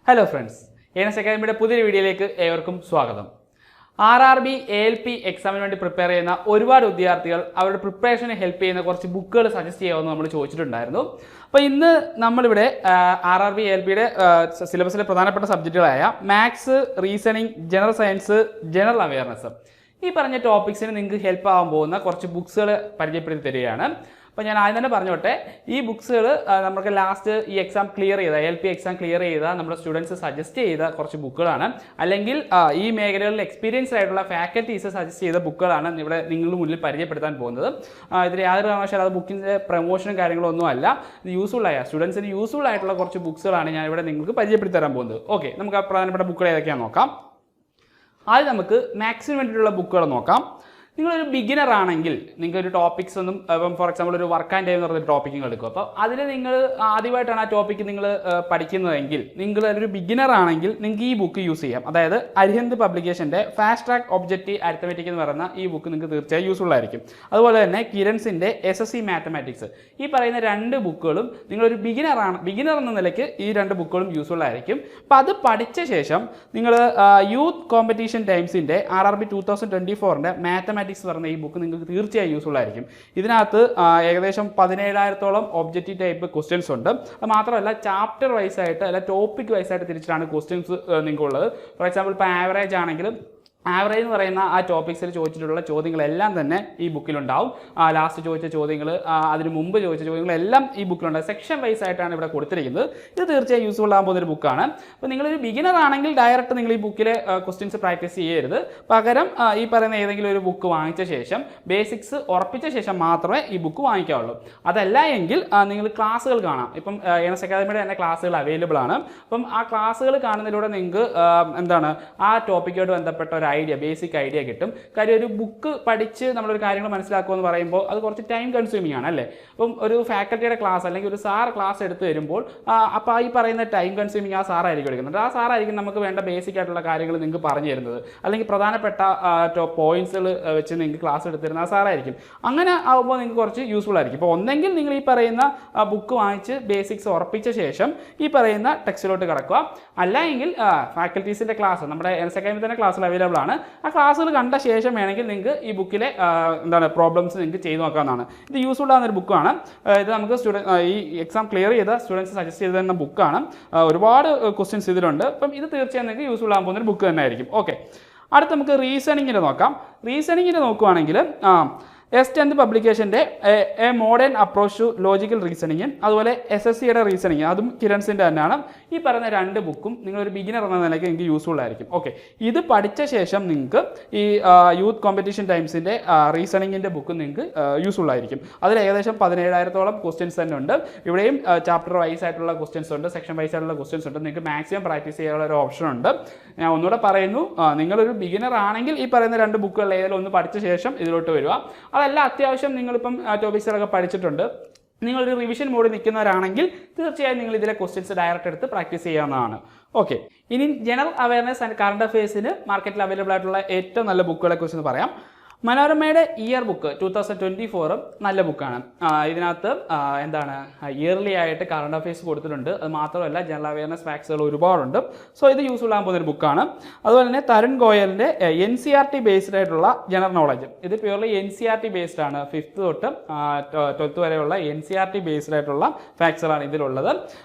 Hello friends, NS അക്കാദമിയുടെ പുതിയൊരു വീഡിയോയിലേക്ക് ഏവർക്കും സ്വാഗതം. RRB ALP എക്സാമിന് വേണ്ടി പ്രിപ്പയർ ചെയ്യുന്ന ഒരുപാട് വിദ്യാർത്ഥികൾ അവരുടെ പ്രിപ്പറേഷന് ഹെൽപ്പ് ചെയ്യുന്ന കുറച്ച് ബുക്കുകൾ സജസ്റ്റ് ചെയ്യാമെന്ന് നമ്മൾ ചോദിച്ചിട്ടുണ്ടായിരുന്നു. അപ്പോൾ ഇന്ന് നമ്മളിവിടെ RRB ALPയുടെ സിലബസിലെ പ്രധാനപ്പെട്ട സബ്ജക്റ്റുകളായ maths, reasoning, general science, general awareness ഈ പറഞ്ഞ ടോപ്പിക്സിന് നിങ്ങൾക്ക് ഹെൽപ്പ് ആകാൻ പോകുന്ന കുറച്ച് ബുക്സുകൾ പരിചയപ്പെടുത്തി തരികയാണ്. അപ്പോൾ ഞാൻ ആദ്യം തന്നെ പറഞ്ഞോട്ടെ, ഈ ബുക്സുകൾ നമുക്ക് ലാസ്റ്റ് ഈ എക്സാം ക്ലിയർ ചെയ്ത ALP എക്സാം ക്ലിയർ ചെയ്ത നമ്മുടെ സ്റ്റുഡൻസ് സജസ്റ്റ് ചെയ്ത കുറച്ച് ബുക്കുകളാണ്. അല്ലെങ്കിൽ ഈ മേഖലകളിൽ എക്സ്പീരിയൻസ്ഡ് ആയിട്ടുള്ള ഫാക്കൽറ്റീസ് സജസ്റ്റ് ചെയ്ത ബുക്കുകളാണ് ഇവിടെ നിങ്ങളുടെ മുന്നിൽ പരിചയപ്പെടുത്താൻ പോകുന്നത്. ഇതിൽ യാതൊരു കാരണവശാലും അത് ബുക്കിൻ്റെ പ്രൊമോഷനും കാര്യങ്ങളോ ഒന്നും അല്ല. ഇത് യൂസ്ഫുൾ ആയ സ്റ്റുഡൻസിന് യൂസ്ഫുൾ ആയിട്ടുള്ള കുറച്ച് ബുക്സുകളാണ് ഞാൻ ഇവിടെ നിങ്ങൾക്ക് പരിചയപ്പെടുത്തി തരാൻ പോകുന്നത്. ഓക്കെ, നമുക്ക് ആ പ്രധാനപ്പെട്ട ബുക്കുകൾ ഏതൊക്കെയാണെന്ന് നോക്കാം. ആദ്യം നമുക്ക് മാത്സിന് വേണ്ടിയിട്ടുള്ള ബുക്കുകൾ നോക്കാം. നിങ്ങളൊരു ബിഗിനർ ആണെങ്കിൽ നിങ്ങൾക്ക് ഒരു ടോപ്പിക്സ് ഒന്നും ഇപ്പം ഫോർ എക്സാമ്പിൾ ഒരു വർക്ക് ആൻഡ് ടൈം എന്ന് പറഞ്ഞൊരു ടോപ്പിക്ക് എടുക്കും. അപ്പോൾ അതിൽ നിങ്ങൾ ആദ്യമായിട്ടാണ് ആ ടോപ്പിക്ക് നിങ്ങൾ പഠിക്കുന്നതെങ്കിൽ, നിങ്ങൾ ഒരു ബിഗിനർ ആണെങ്കിൽ നിങ്ങൾക്ക് ഈ ബുക്ക് യൂസ് ചെയ്യാം. അതായത് അരിഹന്ത് പബ്ലിക്കേഷൻ്റെ ഫാസ്റ്റ് ട്രാക്ക് ഒബ്ജക്റ്റീവ് അരിത്തമെറ്റിക് എന്ന് പറയുന്ന ഈ ബുക്ക് നിങ്ങൾക്ക് തീർച്ചയായും യൂസ്ഫുൾ ആയിരിക്കും. അതുപോലെ തന്നെ കിരൺസിൻ്റെ SSC മാത്തമാറ്റിക്സ്, ഈ പറയുന്ന രണ്ട് ബുക്കുകളും നിങ്ങളൊരു ബിഗിനർ എന്ന നിലയ്ക്ക് ഈ രണ്ട് ബുക്കുകളും യൂസ്ഫുൾ ആയിരിക്കും. അപ്പോൾ അത് പഠിച്ച ശേഷം നിങ്ങൾ യൂത്ത് കോമ്പറ്റീഷൻ ടൈംസിൻ്റെ RRB 2024ൻ്റെ മാത്തമാറ്റിക്സ് പറഞ്ഞ ഈ ബുക്ക് നിങ്ങൾക്ക് തീർച്ചയായും യൂസ്ഫുൾ ആയിരിക്കും. ഇതിനകത്ത് ഏകദേശം 17,000-ഓളം ഒബ്ജക്റ്റീവ് ടൈപ്പ് ക്വസ്റ്റ്യൻസ് ഉണ്ട്. അത് മാത്രമല്ല ചാപ്റ്റർ വൈസ് ആയിട്ട് അല്ല ടോപ്പിക് വൈസ് ആയിട്ട് തിരിച്ചിട്ടാണ് ക്വസ്റ്റ്യൻസ് നിങ്ങൾക്കുള്ളത്. ഫോർ എക്സാമ്പിൾ ഇപ്പോൾ ആവറേജ് ആണെങ്കിലും ആവറേജ് എന്ന് പറയുന്ന ആ ടോപ്പിക്സിൽ ചോദിച്ചിട്ടുള്ള ചോദ്യങ്ങളെല്ലാം തന്നെ ഈ ബുക്കിലുണ്ടാവും. ലാസ്റ്റ് ചോദിച്ച ചോദ്യങ്ങൾ, അതിന് മുമ്പ് ചോദിച്ച ചോദ്യങ്ങളെല്ലാം ഈ ബുക്കിലുണ്ടാവും. സെക്ഷൻ വൈസ് ആയിട്ടാണ് ഇവിടെ കൊടുത്തിരിക്കുന്നത്. ഇത് തീർച്ചയായും യൂസ്ഫുൾ ആകാൻ പോകുന്നൊരു ബുക്കാണ്. അപ്പോൾ നിങ്ങളൊരു ബിഗിനർ ആണെങ്കിൽ ഡയറക്റ്റ് നിങ്ങൾ ഈ ബുക്കിലെ ക്വസ്റ്റ്യൻസ് പ്രാക്ടീസ് ചെയ്യരുത്. പകരം ഈ പറയുന്ന ഏതെങ്കിലും ഒരു ബുക്ക് വാങ്ങിച്ച ശേഷം ബേസിക്സ് ഉറപ്പിച്ച ശേഷം മാത്രമേ ഈ ബുക്ക് വാങ്ങിക്കാവുള്ളൂ. അതല്ല എങ്കിൽ നിങ്ങൾ ക്ലാസ്സുകൾ കാണാം. ഇപ്പം എൻഎസ് അക്കാദമിയുടെ തന്നെ ക്ലാസ്സുകൾ അവൈലബിൾ ആണ്. അപ്പം ആ ക്ലാസ്സുകൾ കാണുന്നതിലൂടെ നിങ്ങൾക്ക് ആ ടോപ്പിക്കോട് ബന്ധപ്പെട്ട ഒരു ബേസിക് ഐഡിയ കിട്ടും. കാര്യം ഒരു ബുക്ക് പഠിച്ച് നമ്മളൊരു കാര്യങ്ങൾ മനസ്സിലാക്കുക എന്ന് പറയുമ്പോൾ അത് കുറച്ച് ടൈം കൺസ്യൂമിംഗ് ആണ് അല്ലേ. അപ്പം ഒരു ഫാക്കൽറ്റിയുടെ ക്ലാസ് അല്ലെങ്കിൽ ഒരു സാർ ക്ലാസ് എടുത്ത് വരുമ്പോൾ അപ്പോൾ ഈ പറയുന്ന ടൈം കൺസ്യൂമിംഗ് ആ സാറായിരിക്കും എടുക്കുന്നത്. ആ സാറായിരിക്കും നമുക്ക് വേണ്ട ബേസിക് ആയിട്ടുള്ള കാര്യങ്ങൾ നിങ്ങൾക്ക് പറഞ്ഞു തരുന്നത്. അല്ലെങ്കിൽ പ്രധാനപ്പെട്ട പോയിന്റ്സുകൾ വെച്ച് നിങ്ങൾക്ക് ക്ലാസ് എടുത്തിരുന്ന ആ സാറായിരിക്കും. അങ്ങനെ ആകുമ്പോൾ നിങ്ങൾക്ക് കുറച്ച് യൂസ്ഫുൾ ആയിരിക്കും. അപ്പോൾ ഒന്നെങ്കിൽ നിങ്ങൾ ഈ പറയുന്ന ബുക്ക് വാങ്ങിച്ച് ബേസിക്സ് ഉറപ്പിച്ച ശേഷം ഈ പറയുന്ന ടെക്സ്റ്റിലോട്ട് കിടക്കുക. അല്ല എങ്കിൽ ഫാക്കൽറ്റീസിൻ്റെ ക്ലാസ് നമ്മുടെ എൻഎസ് അക്കാദമി തന്നെ ക്ലാസ്സിൽ അവൈലബിൾ ആണ്. ആ ക്ലാസ്സുകൾ കണ്ട ശേഷം വേണമെങ്കിൽ നിങ്ങൾക്ക് ഈ ബുക്കിലെ പ്രോബ്ലംസ് നിങ്ങൾക്ക് ചെയ്ത് നോക്കാവുന്നതാണ്. ഇത് യൂസ്ഫുൾ ആകുന്നൊരു ബുക്കാണ്. ഇത് നമുക്ക് ഈ എക്സാം ക്ലിയർ ചെയ്ത സ്റ്റുഡൻസ് സജസ്റ്റ് ചെയ്ത് തന്ന ബുക്കാണ്. ഒരുപാട് ക്വസ്റ്റ്യൻസ് ഇതിലുണ്ട്. അപ്പം ഇത് തീർച്ചയായും നിങ്ങൾക്ക് യൂസ്ഫുൾ ആകാൻ പോകുന്നൊരു ബുക്ക് തന്നെ ആയിരിക്കും. ഓക്കെ, അടുത്ത് നമുക്ക് റീസണിങ്ങിന് നോക്കാം. റീസണിങ്ങിന് നോക്കുവാണെങ്കിൽ S10 പബ്ലിക്കേഷൻ്റെ a modern approach to logical reasoning, അതുപോലെ SSCയുടെ റീസണിങ്, അതും കിരൺസിൻ്റെ തന്നെയാണ്. ഈ പറയുന്ന രണ്ട് ബുക്കും നിങ്ങളൊരു ബിഗിനർ എന്ന നിലയ്ക്ക് നിങ്ങൾക്ക് യൂസ്ഫുൾ ആയിരിക്കും. ഓക്കെ, ഇത് പഠിച്ച ശേഷം നിങ്ങൾക്ക് ഈ യൂത്ത് കോമ്പറ്റീഷൻ ടൈംസിൻ്റെ റീസണിങ്ങിൻ്റെ ബുക്ക് നിങ്ങൾക്ക് യൂസ്ഫുൾ ആയിരിക്കും. അതിൽ ഏകദേശം 17,000-ഓളം ക്വസ്റ്റ്യൻസ് തന്നെ ഉണ്ട്. ഇവിടെയും ചാപ്റ്റർ വൈസ് ആയിട്ടുള്ള ക്വസ്റ്റ്യൻസ് ഉണ്ട്, സെക്ഷൻ വൈസ് ആയിട്ടുള്ള ക്വസ്റ്റ്യൻസ് ഉണ്ട്. നിങ്ങൾക്ക് മാക്സിമം പ്രാക്ടീസ് ചെയ്യാനുള്ള ഒരു ഓപ്ഷൻ ഉണ്ട്. ഞാൻ ഒന്നുകൂടെ പറയുന്നു, നിങ്ങളൊരു ബിഗിനർ ആണെങ്കിൽ ഈ പറയുന്ന രണ്ട് ബുക്കുകൾ ഏതെങ്കിലും ഒന്ന് പഠിച്ച ശേഷം ഇതിലോട്ട് വരിക. അതല്ല അത്യാവശ്യം നിങ്ങളിപ്പം ടോപ്പിക്സുകളൊക്കെ പഠിച്ചിട്ടുണ്ട്, നിങ്ങളൊരു റിവിഷൻ മോഡിൽ നിൽക്കുന്നവരാണെങ്കിൽ തീർച്ചയായും നിങ്ങൾ ഇതിലെ ക്വസ്റ്റ്യൻസ് ഡയറക്റ്റ് എടുത്ത് പ്രാക്ടീസ് ചെയ്യാവുന്നതാണ്. ഓക്കെ, ഇനി ജനറൽ അവയർനെസ് ആൻഡ് കറണ്ട് അഫയേഴ്സിന് മാർക്കറ്റിൽ അവൈലബിൾ ആയിട്ടുള്ള ഏറ്റവും നല്ല ബുക്കുകളെ കുറിച്ച് പറയാം. മനോരമയുടെ ഇയർ ബുക്ക് 2024 നല്ല ബുക്കാണ്. ഇതിനകത്ത് ഇയർലി ആയിട്ട് കറണ്ട് അഫയേഴ്സ് കൊടുത്തിട്ടുണ്ട്. അത് മാത്രമല്ല ജനറൽ അവയർനെസ് ഫാക്ട്സുകൾ ഒരുപാടുണ്ട്. സോ ഇത് യൂസ്ഫുൾ ആകാൻ പോകുന്നൊരു ബുക്കാണ്. അതുപോലെ തന്നെ തരുൺ ഗോയലിൻ്റെ NCERT ബേസ്ഡ് ആയിട്ടുള്ള ജനറൽ നോളജ്, ഇത് പ്യൂർലി NCERT ബേസ്ഡ് ആണ്. 5th തൊട്ട് 12th വരെയുള്ള NCERT ബേസ്ഡ് ആയിട്ടുള്ള ഫാക്ട്സുകളാണ് ഇതിലുള്ളത്.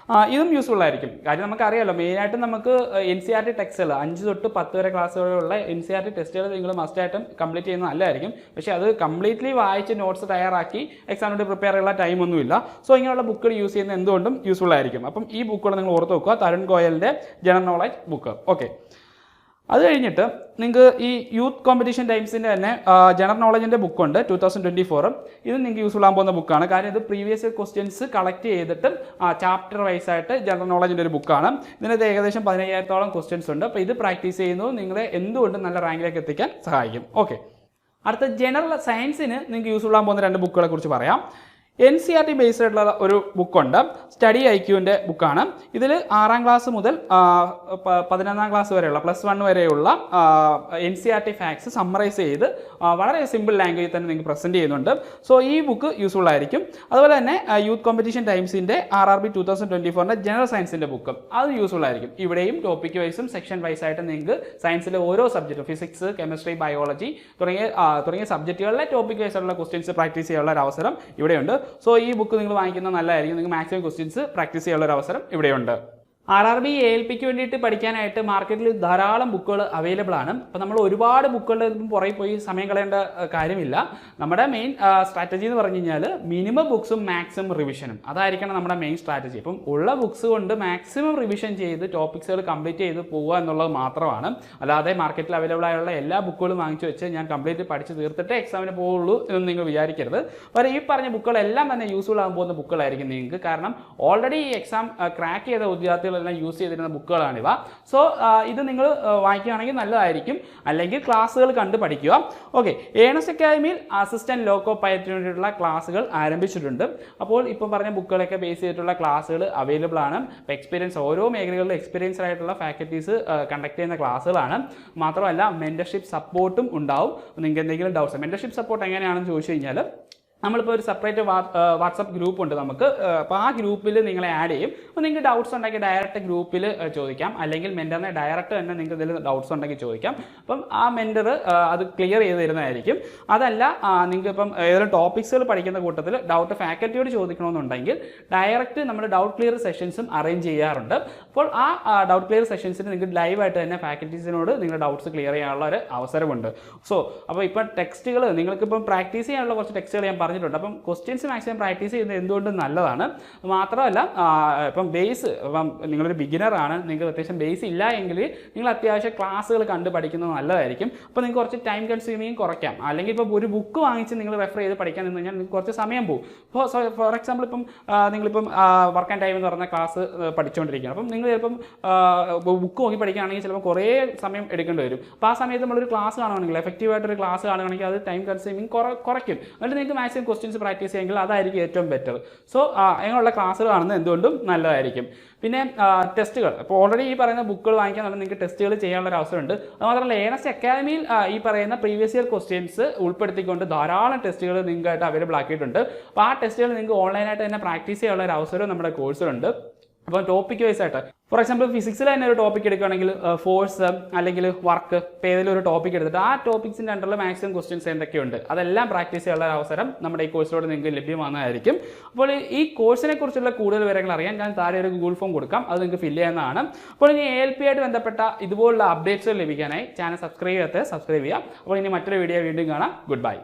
ഇതും യൂസ്ഫുൾ ആയിരിക്കും. കാര്യം നമുക്കറിയാമല്ലോ, മെയിനായിട്ടും നമുക്ക് NCERT ടെക്സ്റ്റുകൾ 5 തൊട്ട് 10 വരെ ക്ലാസ്സുകളുള്ള NCERT ടെസ്റ്റുകൾ നിങ്ങൾ മസ്റ്റായിട്ടും കംപ്ലീറ്റ് ചെയ്യുന്ന നല്ല. പക്ഷേ അത് കംപ്ലീറ്റ്ലി വായിച്ച് നോട്ട്സ് തയ്യാറാക്കി എക്സാമിന് പ്രിപ്പയർ ചെയ്യാനുള്ള ടൈമൊന്നുമില്ല. സോ ഇങ്ങനെയുള്ള ബുക്കുകൾ യൂസ് ചെയ്യുന്നത് എന്തുകൊണ്ടും യൂസ്ഫുൾ ആയിരിക്കും. അപ്പം ഈ ബുക്കുകൾ നിങ്ങൾ ഓർത്ത് വെക്കുക, തരുൺ ഗോയലിൻ്റെ ജനറൽ നോളജ് ബുക്ക്. ഓക്കെ, അത് കഴിഞ്ഞിട്ട് നിങ്ങൾക്ക് ഈ യൂത്ത് കോമ്പറ്റീഷൻ ടൈംസിൻ്റെ തന്നെ ജനറൽ നോളജിൻ്റെ ബുക്കുണ്ട് 2024. ഇത് നിങ്ങൾക്ക് യൂസ്ഫുൾ ആകാൻ പോകുന്ന ബുക്കാണ്. കാര്യം ഇത് പ്രീവിയസ് ക്വസ്റ്റ്യൻസ് കളക്ട് ചെയ്തിട്ട് ചാപ്റ്റർ വൈസ് ആയിട്ട് ജനറൽ നോളജിൻ്റെ ഒരു ബുക്കാണ്. ഇതിനകത്ത് ഏകദേശം 15,000-ഓളം ക്വസ്റ്റ്യൻസ് ഉണ്ട്. അപ്പോൾ ഇത് പ്രാക്ടീസ് ചെയ്യുന്നത് നിങ്ങളെ എന്തുകൊണ്ടും നല്ല റാങ്കിലേക്ക് എത്തിക്കാൻ സഹായിക്കും. ഓക്കെ, അടുത്ത ജനറൽ സയൻസിന് നിങ്ങൾക്ക് യൂസ്ഫുൾ ആകാൻ പോകുന്ന രണ്ട് ബുക്കുകളെ കുറിച്ച് പറയാം. NCERT ബേസ്ഡ് ആയിട്ടുള്ള ഒരു ബുക്കുണ്ട്, സ്റ്റഡി ഐക്യുവിൻ്റെ ബുക്കാണ്. ഇതിൽ 6ാം ക്ലാസ് മുതൽ 11ാം ക്ലാസ് വരെയുള്ള +1 വരെയുള്ള NCERT ഫാക്ട്സ് സമ്മറൈസ് ചെയ്ത് വളരെ സിമ്പിൾ ലാംഗ്വേജിൽ തന്നെ നിങ്ങൾക്ക് പ്രസൻറ്റ് ചെയ്യുന്നുണ്ട്. സോ ഈ ബുക്ക് യൂസ്ഫുൾ ആയിരിക്കും. അതുപോലെ തന്നെ യൂത്ത് കോമ്പറ്റീഷൻ ടൈംസിൻ്റെ RRB 2024 ജനറൽ സയൻസിൻ്റെ ബുക്കും അത് യൂസ്ഫുൾ ആയിരിക്കും. ഇവിടെയും ടോപ്പിക് വൈസും സെക്ഷൻ വൈസ് ആയിട്ട് നിങ്ങൾക്ക് സയൻസിലെ ഓരോ സബ്ജക്റ്റും ഫിസിക്സ്, കെമിസ്ട്രി, ബയോളജി തുടങ്ങിയ സബ്ജക്റ്റുകളിലെ ടോപ്പിക് വൈസ് ആയിട്ടുള്ള ക്വസ്റ്റ്യൻസ് പ്രാക്ടീസ് ചെയ്യാനുള്ള ഒരു അവസരം ഇവിടെയുണ്ട്. സോ ഈ ബുക്ക് നിങ്ങൾ വാങ്ങിക്കുന്നത് നല്ലതായിരിക്കും. നിങ്ങൾക്ക് മാക്സിമം ക്വസ്റ്റ്യൻസ് പ്രാക്ടീസ് ചെയ്യാനുള്ള ഒരു അവസരം ഇവിടെയുണ്ട്. RRB ALPക്ക് വേണ്ടിയിട്ട് പഠിക്കാനായിട്ട് മാർക്കറ്റിൽ ധാരാളം ബുക്കുകൾ അവൈലബിൾ ആണ്. അപ്പോൾ നമ്മൾ ഒരുപാട് ബുക്കുകളുടെ പുറകെ പോയി സമയം കളയേണ്ട കാര്യമില്ല. നമ്മുടെ മെയിൻ സ്ട്രാറ്റജി എന്ന് പറഞ്ഞു കഴിഞ്ഞാൽ മിനിമം ബുക്സും മാക്സിമം റിവിഷനും അതായിരിക്കണം നമ്മുടെ മെയിൻ സ്ട്രാറ്റജി. അപ്പം ഉള്ള ബുക്സ് കൊണ്ട് മാക്സിമം റിവിഷൻ ചെയ്ത് ടോപ്പിക്സുകൾ കംപ്ലീറ്റ് ചെയ്ത് പോവുക എന്നുള്ളത് മാത്രമാണ്. അല്ലാതെ മാർക്കറ്റിൽ അവൈലബിൾ ആയുള്ള എല്ലാ ബുക്കുകളും വാങ്ങിച്ചു വെച്ച് ഞാൻ കംപ്ലീറ്റ് പഠിച്ച് തീർത്തിട്ട് എക്സാമിന് പോവുള്ളൂ എന്ന് നിങ്ങൾ വിചാരിക്കരുത്. അപ്പോൾ ഈ പറഞ്ഞ ബുക്കുകളെല്ലാം തന്നെ യൂസ്ഫുൾ ആകാൻ പോകുന്ന ബുക്കുകളായിരിക്കും നിങ്ങൾക്ക്. കാരണം ഓൾറെഡി ഈ എക്സാം ക്രാക്ക് ചെയ്ത വിദ്യാർത്ഥികൾ യൂസ് ചെയ്തിരുന്ന ബുക്കുകളാണിവ. സോ ഇത് നിങ്ങൾ വായിക്കുകയാണെങ്കിൽ നല്ലതായിരിക്കും. അല്ലെങ്കിൽ ക്ലാസ്സുകൾ കണ്ട് പഠിക്കുക. ഓക്കെ, ഏണസ്റ്റ് അക്കാദമിയിൽ അസിസ്റ്റന്റ് ലോക്കോ പൈലറ്റിന് വേണ്ടിയിട്ടുള്ള ക്ലാസ്സുകൾ ആരംഭിച്ചിട്ടുണ്ട്. അപ്പോൾ ഇപ്പം പറഞ്ഞ ബുക്കുകളൊക്കെ ബേസ് ചെയ്തിട്ടുള്ള ക്ലാസ്സുകൾ അവൈലബിൾ ആണ്. എക്സ്പീരിയൻസ് ഓരോ മേഖലകളിലും എക്സ്പീരിയൻസ്ഡ് ആയിട്ടുള്ള ഫാക്കൽറ്റീസ് കണ്ടക്ട് ചെയ്യുന്ന ക്ലാസ്സുകളാണ്. മാത്രമല്ല മെന്റർഷിപ്പ് സപ്പോർട്ടും ഉണ്ടാവും. നിങ്ങൾക്ക് എന്തെങ്കിലും ഡൗട്ട്സ് മെന്റർഷിപ്പ് സപ്പോർട്ട് എങ്ങനെയാണെന്ന് ചോദിച്ചു കഴിഞ്ഞാൽ നമ്മളിപ്പോൾ ഒരു സെപ്പറേറ്റ് വാട്സപ്പ് ഗ്രൂപ്പ് ഉണ്ട് നമുക്ക്. അപ്പോൾ ആ ഗ്രൂപ്പിൽ നിങ്ങളെ ആഡ് ചെയ്യും. അപ്പോൾ നിങ്ങൾക്ക് ഡൗട്ട്സ് ഉണ്ടെങ്കിൽ ഡയറക്റ്റ് ഗ്രൂപ്പിൽ ചോദിക്കാം. അല്ലെങ്കിൽ മെൻറ്ററിനെ ഡയറക്റ്റ് തന്നെ നിങ്ങൾക്ക് എന്തെങ്കിലും ഡൗട്ട്സ് ഉണ്ടെങ്കിൽ ചോദിക്കാം. അപ്പം ആ മെൻറ്റർ അത് ക്ലിയർ ചെയ്ത് തരുന്നതായിരിക്കും. അതല്ല നിങ്ങൾക്ക് ഇപ്പം ഏതെങ്കിലും ടോപ്പിക്സുകൾ പഠിക്കുന്ന കൂട്ടത്തിൽ ഡൗട്ട് ഫാക്കൽറ്റിയോട് ചോദിക്കണമെന്നുണ്ടെങ്കിൽ ഡയറക്റ്റ് നമ്മൾ ഡൗട്ട് ക്ലിയർ സെഷൻസും അറേഞ്ച് ചെയ്യാറുണ്ട്. അപ്പോൾ ആ ഡൗട്ട് ക്ലിയർ സെഷൻസിന് നിങ്ങൾക്ക് ലൈവായിട്ട് തന്നെ ഫാക്കൽറ്റീസിനോട് നിങ്ങളുടെ ഡൗട്ട്സ് ക്ലിയർ ചെയ്യാനുള്ള ഒരു അവസരമുണ്ട്. സോ അപ്പോൾ ഇപ്പം ടെക്സ്റ്റുകൾ നിങ്ങൾക്കിപ്പം പ്രാക്ടീസ് ചെയ്യാനുള്ള കുറച്ച് ടെക്സ്റ്റുകൾ ഞാൻ പറഞ്ഞിട്ടുണ്ട്. അപ്പം ക്വസ്റ്റ്യൻസ് മാക്സിമം പ്രാക്ടീസ് ചെയ്യുന്നത് എന്തുകൊണ്ടും നല്ലതാണ്. മാത്രമല്ല ഇപ്പം ബേസ് ഇപ്പം നിങ്ങളൊരു ബിഗിനറാണ്, നിങ്ങൾക്ക് അത്യാവശ്യം ബേസ് ഇല്ല എങ്കിൽ നിങ്ങൾ അത്യാവശ്യം ക്ലാസ്സുകൾ കണ്ട് പഠിക്കുന്നത് നല്ലതായിരിക്കും. അപ്പോൾ നിങ്ങൾക്ക് കുറച്ച് ടൈം കൺസ്യൂമിങ് കുറയ്ക്കാം. അല്ലെങ്കിൽ ഇപ്പോൾ ഒരു ബുക്ക് വാങ്ങിച്ച് നിങ്ങൾ റെഫർ ചെയ്ത് പഠിക്കാൻ നിന്ന് കഴിഞ്ഞാൽ നിങ്ങൾക്ക് കുറച്ച് സമയം പോകും. ഇപ്പോൾ ഫോർ എക്സാമ്പിൾ ഇപ്പം നിങ്ങളിപ്പം വർക്ക് ആൻഡ് ടൈം എന്ന് പറഞ്ഞ ക്ലാസ് പഠിച്ചുകൊണ്ടിരിക്കുകയാണ്. അപ്പം നിങ്ങൾ ചിലപ്പം ബുക്ക് നോക്കി പഠിക്കുകയാണെങ്കിൽ ചിലപ്പോൾ കുറേ സമയം എടുക്കേണ്ടി വരും. അപ്പോൾ ആ സമയത്ത് നമ്മളൊരു ക്ലാസ് കാണുകയാണെങ്കിൽ എഫക്റ്റീവായിട്ടൊരു ക്ലാസ് കാണുകയാണെങ്കിൽ അത് ടൈം കൺസ്യൂമിങ് കുറയ്ക്കും. എന്നിട്ട് നിങ്ങൾക്ക് മാക്സിമം ക്വസ്റ്റ്യൻസ് പ്രാക്ടീസ് ചെയ്യുമെങ്കിൽ അതായിരിക്കും ഏറ്റവും ബെറ്റർ. സോ അങ്ങനെയുള്ള ക്ലാസ്സുകൾ കാണുന്നത് എന്തുകൊണ്ടും നല്ലതായിരിക്കും. പിന്നെ ടെസ്റ്റുകൾ ഇപ്പോൾ ഓൾറെഡി ഈ പറയുന്ന ബുക്കുകൾ വാങ്ങിക്കാൻ തന്നെ നിങ്ങൾക്ക് ടെസ്റ്റുകൾ ചെയ്യാനുള്ള ഒരു അവസരമുണ്ട്. അതുമാത്രമല്ല ഏണസ്റ്റ് അക്കാദമിയിൽ ഈ പറയുന്ന പ്രീവിയസ് ഇയർ ക്വസ്റ്റ്യൻസ് ഉൾപ്പെടുത്തിക്കൊണ്ട് ധാരാളം ടെസ്റ്റുകൾ നിങ്ങൾക്കായിട്ട് അവൈലബിൾ ആക്കിയിട്ടുണ്ട്. അപ്പോൾ ആ ടെസ്റ്റുകൾ നിങ്ങൾക്ക് ഓൺലൈനായിട്ട് തന്നെ പ്രാക്ടീസ് ചെയ്യാനുള്ള ഒരു അവസരവും നമ്മുടെ കോഴ്സിലുണ്ട്. അപ്പോൾ ടോപ്പിക് വൈസ് ആയിട്ട് ഫോർ എക്സാമ്പിൾ ഫിസിക്സിൽ തന്നെ ഒരു ടോപ്പിക് എടുക്കുകയാണെങ്കിൽ ഫോഴ്സ് അല്ലെങ്കിൽ വർക്ക് ഇപ്പോൾ ഏതെങ്കിലും ഒരു ടോപ്പിക് എടുത്തിട്ട് ആ ടോപ്പിക്സിൻ്റെ അണ്ടറിൽ മാക്സിമം ക്വസ്റ്റ്യൻസ് എന്തൊക്കെയുണ്ട് അതെല്ലാം പ്രാക്ടീസ് ചെയ്യാനുള്ള അവസരം നമ്മുടെ ഈ കോഴ്സിലൂടെ നിങ്ങൾക്ക് ലഭ്യമാകുന്നതായിരിക്കും. അപ്പോൾ ഈ കോഴ്സിനെ കുറിച്ചുള്ള കൂടുതൽ വിവരങ്ങൾ അറിയാൻ ഞാൻ താഴെ ഒരു ഗൂഗിൾ ഫോം കൊടുക്കാം, അത് നിങ്ങൾക്ക് ഫില്ല് ചെയ്യുന്നതാണ്. അപ്പോൾ ഇനി ALP ആയിട്ട് ബന്ധപ്പെട്ട ഇതുപോലുള്ള അപ്ഡേറ്റ്സുകൾ ലഭിക്കാനായി ചാനൽ സബ്സ്ക്രൈബ് ചെയ്യാത്ത സബ്സ്ക്രൈബ് ചെയ്യാം. അപ്പോൾ ഇനി മറ്റൊരു വീഡിയോ വീണ്ടും കാണാം. Good bye.